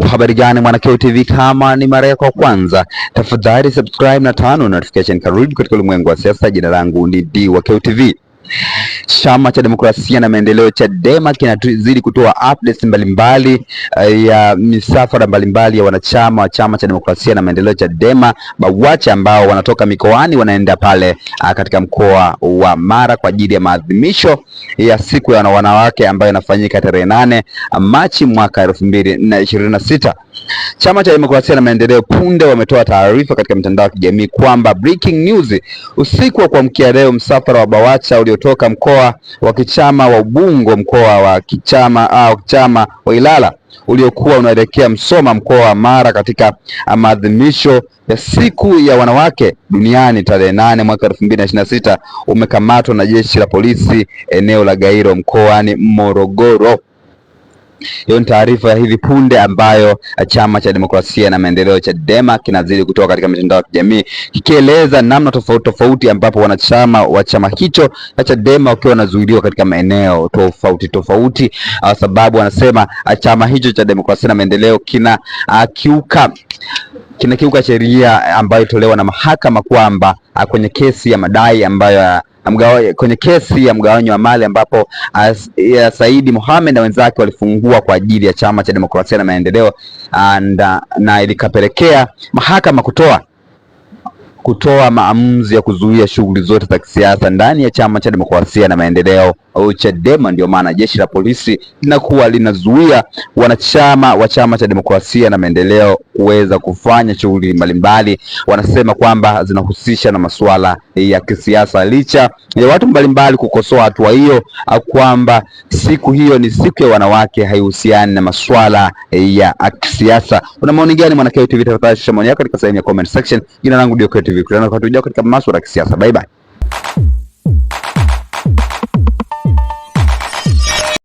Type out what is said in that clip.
Habari gani Mwanakeo TV, kama ni mara yako kwanza, tafadhali subscribe na turn notification. Karibu katika ulimwengu wa siasa. Jina langu ni Dwakeo TV. Chama cha Demokrasia na Maendeleo Chadema kinazidi kutoa updates mbalimbali ya misafara mbalimbali ya wanachama wa Chama cha Demokrasia na Maendeleo Chadema BAWACHA ambao wanatoka mikoani wanaenda pale katika mkoa wa Mara kwa ajili ya maadhimisho ya siku ya wanawake ambayo inafanyika tarehe 8 Machi mwaka 2026. Chama cha Demokrasia na Maendeleo punde wametoa taarifa katika mitandao ya kijamii kwamba breaking news, usiku wa kuamkia leo msafara wa BAWACHA uliotoka mkoa wa kichama wa Ubungo, mkoa wa kichama wa Ilala uliokuwa unaelekea Msoma, mkoa wa Mara katika maadhimisho ya siku ya wanawake duniani tarehe 8 mwaka 2026 umekamatwa na jeshi la polisi eneo la Gairo mkoani Morogoro. Hiyo ni taarifa ya hivi punde ambayo Chama cha Demokrasia na Maendeleo Chadema kinazidi kutoka katika mitandao ya kijamii kikieleza namna tofauti tofauti ambapo wanachama wa chama hicho cha Chadema wakiwa wanazuiliwa katika maeneo tofauti tofauti, sababu wanasema chama hicho cha Demokrasia na Maendeleo kinakiuka sheria ambayo itolewa na mahakama kwamba kwenye kesi ya madai ambayo kwenye kesi ya mgawanyo wa mali ambapo Saidi Mohamed na wenzake walifungua kwa ajili ya Chama cha Demokrasia na Maendeleo na ilikapelekea mahakama kutoa maamuzi ya kuzuia shughuli zote za kisiasa ndani ya Chama cha Demokrasia na Maendeleo au Chadema. Ndio maana jeshi la polisi linakuwa linazuia wanachama wa Chama cha Demokrasia na Maendeleo kuweza kufanya shughuli mbalimbali. Wanasema kwamba zinahusisha na masuala ya kisiasa, licha ya watu mbalimbali kukosoa hatua hiyo kwamba siku hiyo ni siku ya wanawake, haihusiani na masuala ya kisiasa. Una maoni gani Mwanakeo TV? Tafadhali shusha maoni yako katika sehemu ya comment section. Jina langu Dwakeo TV, tukutane katika masuala ya kisiasa. Bye bye.